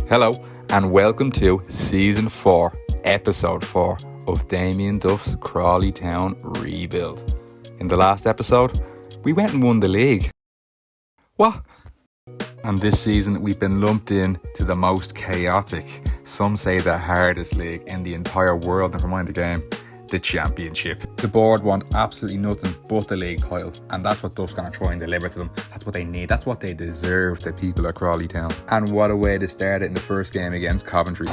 Hello and welcome to Season 4, Episode 4 of Damien Duff's Crawley Town Rebuild. In the last episode, we went and won the league. What? And this season we've been lumped in to the most chaotic, some say the hardest league in the entire world, never mind the game, the Championship. The board want absolutely nothing but the league title, and that's what Duff's going to try and deliver to them. That's what they need, that's what they deserve, the people of Crawley Town. And what a way to start it in the first game against Coventry.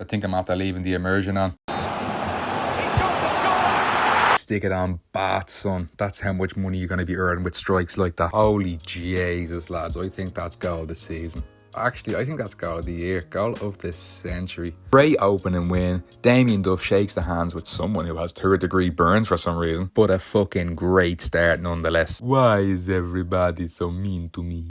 I think I'm after leaving the immersion on. Stick it on bats, son. That's how much money you're going to be earning with strikes like that. Holy Jesus, lads. I think that's goal of the season. Actually, I think that's goal of the year. Goal of the century. Great opening win. Damien Duff shakes the hands with someone who has third-degree burns for some reason. But a fucking great start nonetheless. Why is everybody so mean to me?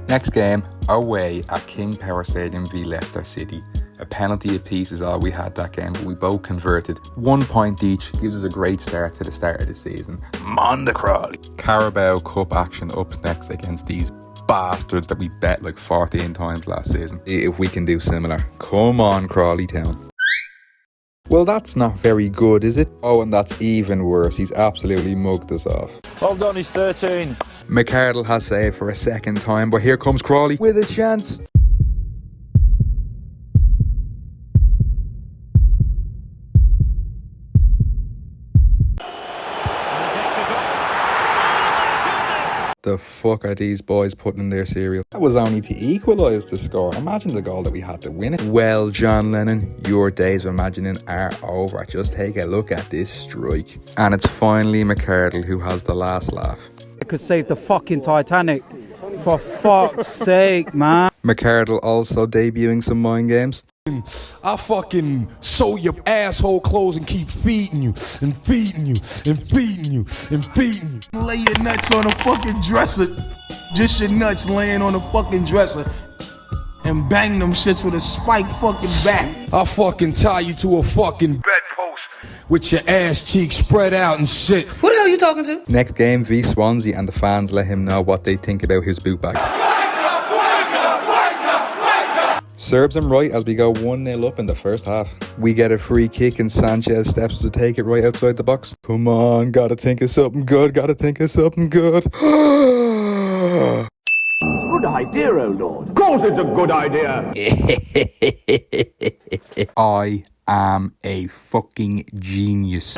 Next game, away at King Power Stadium v Leicester City. A penalty apiece is all we had that game, but we both converted. 1 point each gives us a great start to the start of the season. Monda Crawley. Carabao Cup action up next against these bastards that we bet like 14 times last season. If we can do similar. Come on, Crawley Town. Well, that's not very good, is it? Oh, and that's even worse. He's absolutely mugged us off. Well done, he's 13. McArdle has saved for a second time, but here comes Crawley with a chance. The fuck are these boys putting in their cereal? That was only to equalise the score. Imagine the goal that we had to win it. Well, John Lennon, your days of imagining are over. Just take a look at this strike. And it's finally McArdle who has the last laugh. I could save the fucking Titanic. For fuck's sake, man. McArdle also debuting some mind games. I fucking sew your asshole clothes and keep feeding you and feeding you and feeding you and feeding you. Lay your nuts on a fucking dresser. Just your nuts laying on a fucking dresser. And bang them shits with a spike fucking bat. I'll fucking tie you to a fucking bedpost with your ass cheeks spread out and shit. Who the hell are you talking to? Next game v Swansea, and the fans let him know what they think about his boot bag. Serves him right as we go 1-0 up in the first half. We get a free kick and Sanchez steps to take it right outside the box. Come on, gotta think of something good, gotta think of something good. Good idea, oh Lord. Of course it's a good idea. I am a fucking genius.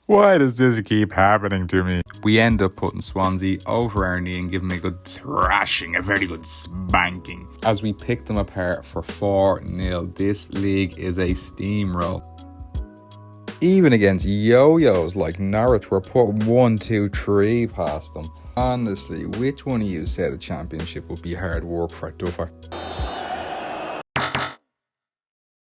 Why does this keep happening to me? We end up putting Swansea over our knee and giving them a good thrashing, a very good spanking. As we pick them apart for 4-0, this league is a steamroll. Even against yo-yos like Norwich, we're putting 1-2-3 past them. Honestly, which one of you said the Championship would be hard work for Duffer?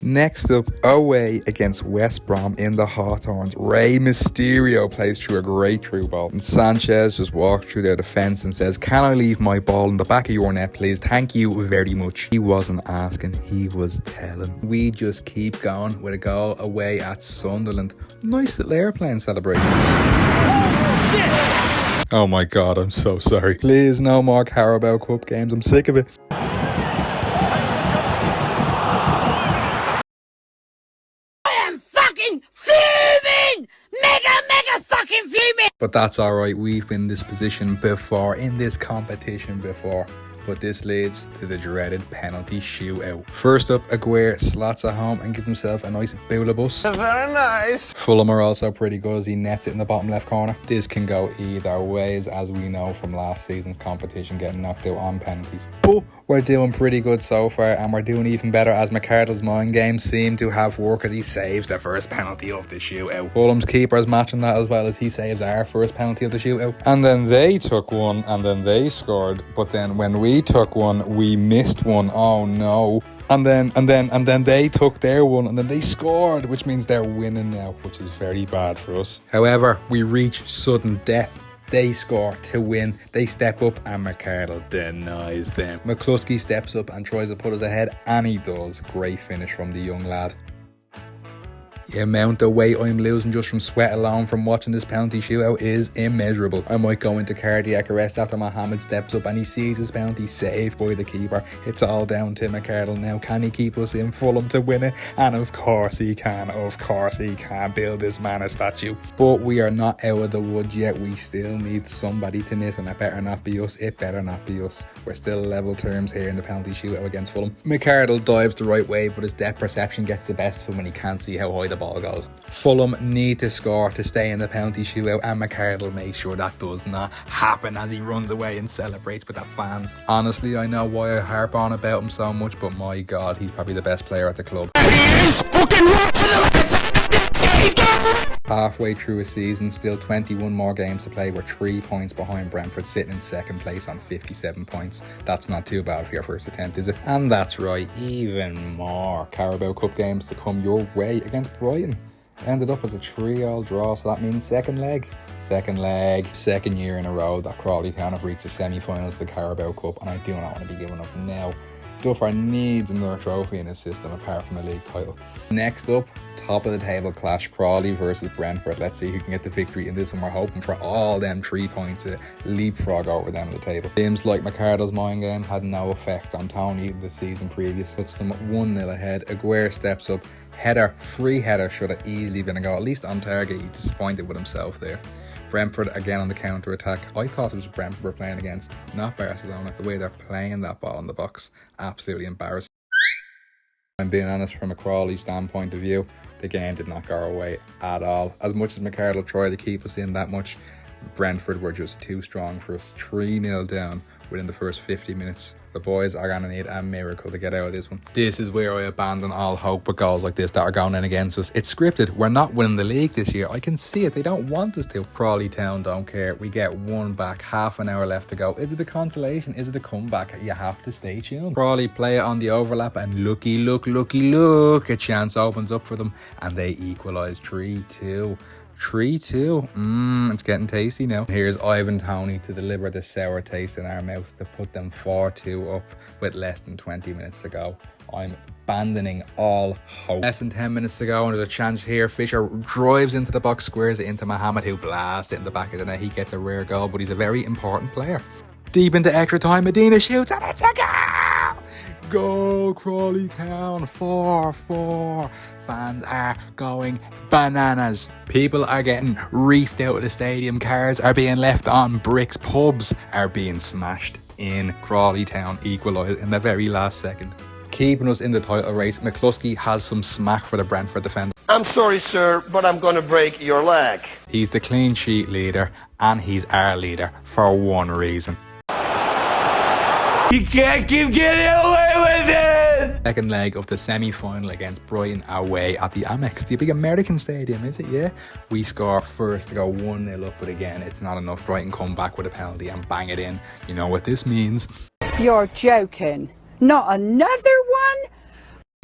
Next up, away against West Brom in the Hawthorns. Rey Mysterio plays through a great through ball. And Sanchez just walks through their defence and says, "Can I leave my ball in the back of your net, please? Thank you very much." He wasn't asking, he was telling. We just keep going with a goal away at Sunderland. Nice little airplane celebration. Oh my God, I'm so sorry. Please, no more Carabao Cup games. I'm sick of it. But that's alright, we've been in this position before, in this competition before. But this leads to the dreaded penalty shootout. First up, Aguirre slots it home and gives himself a nice bus. Very nice. Fulham are also pretty good as he nets it in the bottom left corner. This can go either ways, as we know from last season's competition, getting knocked out on penalties. But we're doing pretty good so far, and we're doing even better as McArdle's mind games seem to have worked as he saves the first penalty of the shootout. Fulham's keeper's matching that as well as he saves our first penalty of the shootout. And then they took one, and then they scored. But then when we took one, we missed one. Oh no. And then they took their one and then they scored, which means they're winning now, which is very bad for us. However, we reach sudden death They score to win. They step up and McArdle denies them. McCluskey steps up and tries to put us ahead, and he does. Great finish from the young lad. The amount of weight I'm losing just from sweat alone from watching this penalty shootout is immeasurable. I might go into cardiac arrest after Mohammed steps up and he sees his penalty saved by the keeper. It's all down to McArdle now. Can he keep us in Fulham to win it? And of course he can. Of course he can. Build this man a statue. But we are not out of the woods yet. We still need somebody to miss, and it better not be us. It better not be us. We're still level terms here in the penalty shootout against Fulham. McArdle dives the right way, but his depth perception gets the best of him when he can't see how high the ball goes. Fulham need to score to stay in the penalty shootout, and McArdle makes sure that does not happen as he runs away and celebrates with the fans. Honestly, I know why I harp on about him so much, but my God, he's probably the best player at the club. Halfway through a season, still 21 more games to play. We're 3 points behind Brentford, sitting in second place on 57 points. That's not too bad for your first attempt, is it? And that's right, even more Carabao Cup games to come your way against Brighton. Ended up as a 3-3 draw, so that means second year in a row that Crawley Town have reached the semi-finals of the Carabao Cup, and I do not want to be giving up now. Duffer needs another trophy in his system apart from a league title. Next up, top of the table clash, Crawley versus Brentford. Let's see who can get the victory in this one. We're hoping for all them 3 points to leapfrog over them at the table. Games like McArdle's mind game had no effect on Tony the season previous. Puts them 1-0 ahead. Aguirre steps up. Header, free header, should have easily been a goal, at least on target. He's disappointed with himself there. Brentford again on the counter attack. I thought it was Brentford we're playing against, not Barcelona. The way they're playing that ball in the box, absolutely embarrassing. I'm being honest, from a Crawley standpoint of view, the game did not go our way at all. As much as McArdle tried to keep us in that much, Brentford were just too strong for us. 3-0 down within the first 50 minutes. The boys are going to need a miracle to get out of this one. This is where I abandon all hope with goals like this that are going in against us. It's scripted. We're not winning the league this year. I can see it. They don't want us to. Crawley Town don't care. We get one back. Half an hour left to go. Is it a consolation? Is it a comeback? You have to stay tuned. Crawley play it on the overlap, and looky, a chance opens up for them, and they equalise 3-2. 3-2. It's getting tasty now. Here's Ivan Toney to deliver the sour taste in our mouth to put them 4-2 up with less than 20 minutes to go. I'm abandoning all hope. Less than 10 minutes to go, and there's a chance here. Fisher drives into the box, squares it into Mohammed, who blasts it in the back of the net. He gets a rare goal, but he's a very important player. Deep into extra time, Medina shoots, and it's a goal! Go Crawley Town, 4-4. Fans are going bananas. People are getting reefed out of the stadium. Cars are being left on bricks. Pubs are being smashed in. Crawley Town equalised in the very last second. Keeping us in the title race, McCluskey has some smack for the Brentford defender. I'm sorry, sir, but I'm going to break your leg. He's the clean sheet leader, and he's our leader for one reason. You can't keep getting away with it! Second leg of the semi-final against Brighton away at the Amex, the big American stadium, is it? Yeah. We score first to go 1-0 up, but again, it's not enough. Brighton come back with a penalty and bang it in. You know what this means? You're joking. Not another one?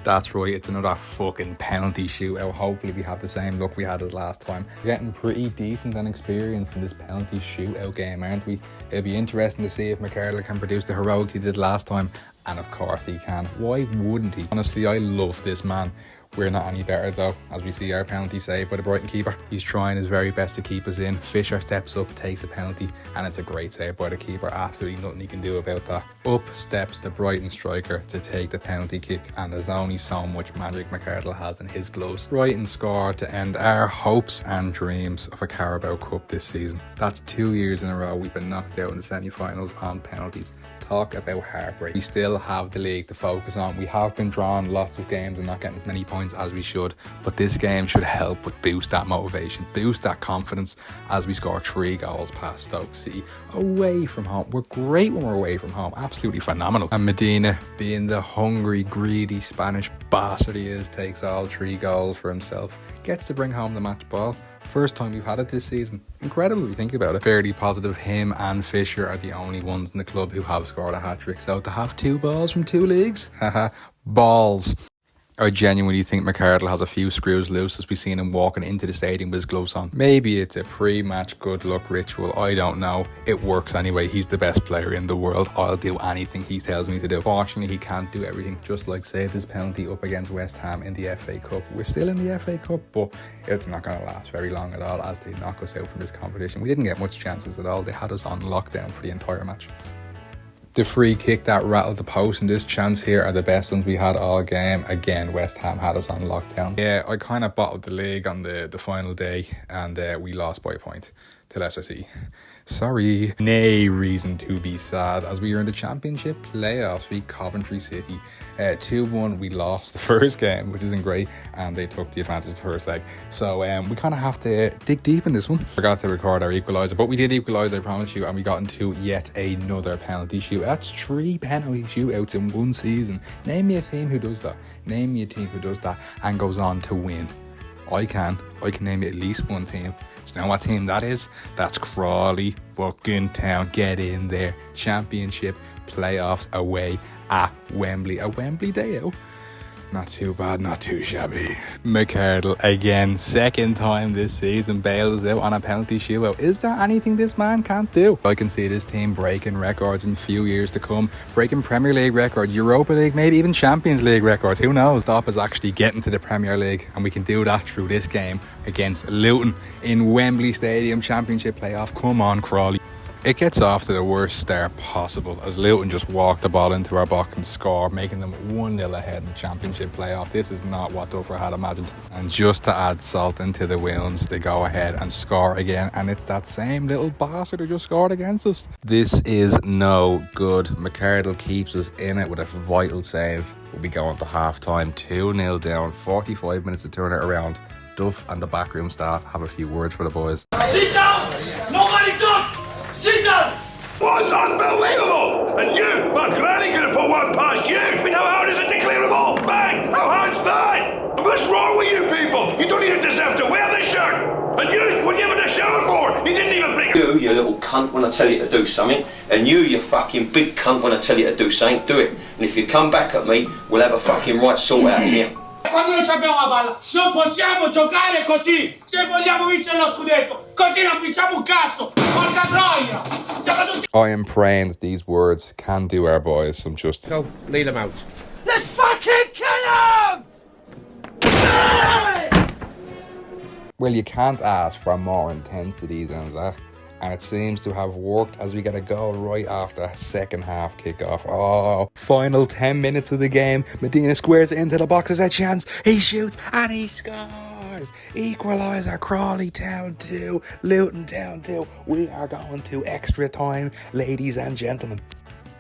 That's right, it's another fucking penalty shootout. Hopefully we have the same luck we had as last time. We're getting pretty decent and experienced in this penalty shootout game, aren't we? It'll be interesting to see if McArdle can produce the heroics he did last time. And of course he can. Why wouldn't he? Honestly, I love this man. We're not any better though, as we see our penalty saved by the Brighton keeper. He's trying his very best to keep us in. Fisher steps up, takes a penalty, and it's a great save by the keeper. Absolutely nothing he can do about that. Up steps the Brighton striker to take the penalty kick, and there's only so much magic McArdle has in his gloves. Brighton score to end our hopes and dreams of a Carabao Cup this season. That's 2 years in a row we've been knocked out in the semi-finals on penalties. Talk about heartbreak. We still have the league to focus on. We have been drawing lots of games and not getting as many points as we should, but this game should help with boost that motivation, boost that confidence as we score 3 goals past Stoke City away from home. We're great when we're away from home, absolutely phenomenal. And Medina, being the hungry, greedy Spanish bastard he is, takes all 3 goals for himself, gets to bring home the match ball. First time we've had it this season. Incredible if you think about it. Fairly positive him and Fisher are the only ones in the club who have scored a hat-trick. So to have 2 balls from 2 leagues, haha, balls. I genuinely think McArdle has a few screws loose as we seen him walking into the stadium with his gloves on. Maybe it's a pre-match good luck ritual, I don't know. It works anyway, he's the best player in the world. I'll do anything he tells me to do. Fortunately, he can't do everything, just like saved his penalty up against West Ham in the FA Cup. We're still in the FA Cup, but it's not going to last very long at all as they knock us out from this competition. We didn't get much chances at all. They had us on lockdown for the entire match. The free kick that rattled the post and this chance here are the best ones we had all game. Again, West Ham had us on lockdown. Yeah, I kind of bottled the league on the final day and we lost by a point to Leicester City. Sorry. No reason to be sad as we are in the Championship playoffs. We Coventry City 2-1. We lost the first game, which isn't great, and they took the advantage the first leg. So we kind of have to dig deep in this one. Forgot to record our equaliser, but we did equalise, I promise you, and we got into yet another penalty shootout. That's 3 penalty shootouts in one season. Name me a team who does that. Name me a team who does that and goes on to win. I can name you at least one team. So now what team that is? That's Crawley fucking Town. Get in there. Championship playoffs away at Wembley. A Wembley day out. Not too bad, not too shabby. McArdle again, second time this season, bails us out on a penalty shootout. Is there anything this man can't do? I can see this team breaking records in a few years to come. Breaking Premier League records, Europa League, maybe even Champions League records. Who knows? Stop us actually getting to the Premier League, and we can do that through this game against Luton in Wembley Stadium. Championship playoff. Come on, Crawley. It gets off to the worst start possible as Luton just walk the ball into our box and score, making them 1-0 ahead in the Championship playoff. This is not what Duffer had imagined. And just to add salt into the wounds, they go ahead and score again, and it's that same little bastard who just scored against us. This is no good. McArdle keeps us in it with a vital save. We'll be going to half-time, 2-0 down, 45 minutes to turn it around. Duff and the backroom staff have a few words for the boys. Sit down! Nobody talk! Sit down! Was unbelievable! And you, Mark, you're only going to put one past you. We know how it is to declare a ball. Bang! How hard's that? And what's wrong with you people? You don't even deserve to wear this shirt. And you, what you having a shower for? You didn't even bring it. You little cunt, when I tell you to do something. And you fucking big cunt, when I tell you to do something, do it. And if you come back at me, we'll have a fucking right sort out here. Quando noi abbiamo la palla, non possiamo giocare così. Se vogliamo vincere lo scudetto, così non vinciamo un cazzo. Porca troia! I am praying that these words can do our boys some justice. So, lead them out. Let's fucking kill him! Well, you can't ask for more intensity than that. And it seems to have worked as we get a goal right after a second half kickoff. Oh, final 10 minutes of the game. Medina squares it into the box as a chance. He shoots and he scores. Equaliser. Crawley Town 2, Luton Town 2. We are going to extra time, ladies and gentlemen.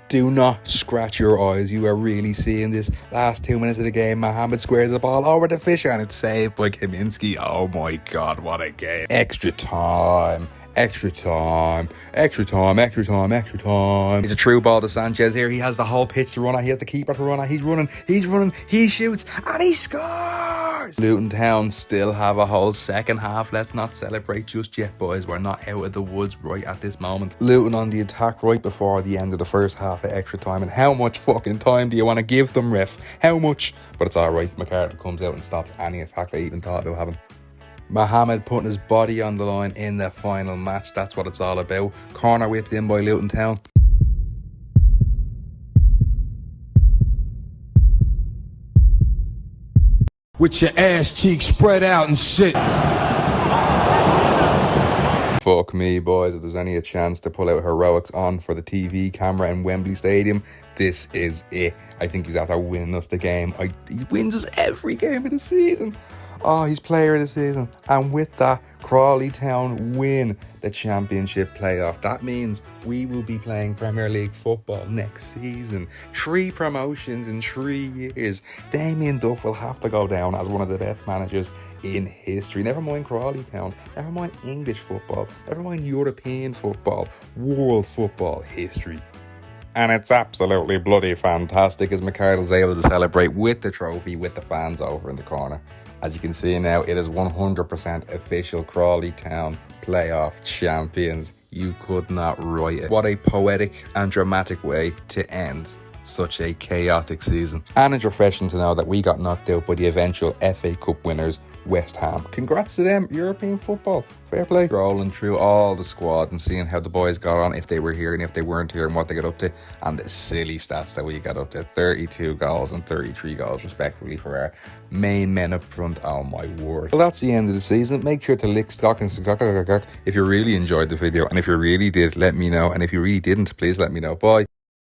Do not scratch your eyes. You are really seeing this. Last 2 minutes of the game, Mohamed squares the ball over to Fisher and it's saved by Kaminsky. Oh my God, what a game. Extra time. Extra time. Extra time. Extra time. Extra time. It's a true ball to Sanchez here. He has the whole pitch to run at. He has the keeper to run at. He's running. He's running. He shoots and he scores. Luton Town still have a whole second half. Let's not celebrate just yet, boys. We're not out of the woods right at this moment. Luton on the attack right before the end of the first half of extra time. And how much fucking time do you want to give them, ref? How much? But it's alright. McArdle comes out and stops any attack they even thought about having. Mohamed putting his body on the line in the final match. That's what it's all about. Corner whipped in by Luton Town. With your ass cheeks spread out and shit. Fuck me, boys. If there's any chance to pull out heroics on for the TV camera in Wembley Stadium, this is it. I think he's after winning us the game. He wins us every game of the season. Oh, he's player of the season. And with that, Crawley Town win the Championship playoff. That means we will be playing Premier League football next season. 3 promotions in 3 years. Damien Duff will have to go down as one of the best managers in history. Never mind Crawley Town. Never mind English football. Never mind European football. World football history. And it's absolutely bloody fantastic as McArdle's able to celebrate with the trophy with the fans over in the corner. As you can see now, it is 100% official. Crawley Town playoff champions. You could not write it. What a poetic and dramatic way to end such a chaotic season. And it's refreshing to know that we got knocked out by the eventual FA Cup winners, West Ham. Congrats to them, European football. Fair play. Rolling through all the squad and seeing how the boys got on, if they were here and if they weren't here, and what they got up to, and the silly stats that we got up to. 32 goals and 33 goals respectively for our main men up front. Oh my word. Well, that's the end of the season. Make sure to lick stock and if you really enjoyed the video, and if you really did, let me know, and if you really didn't, please let me know. Bye.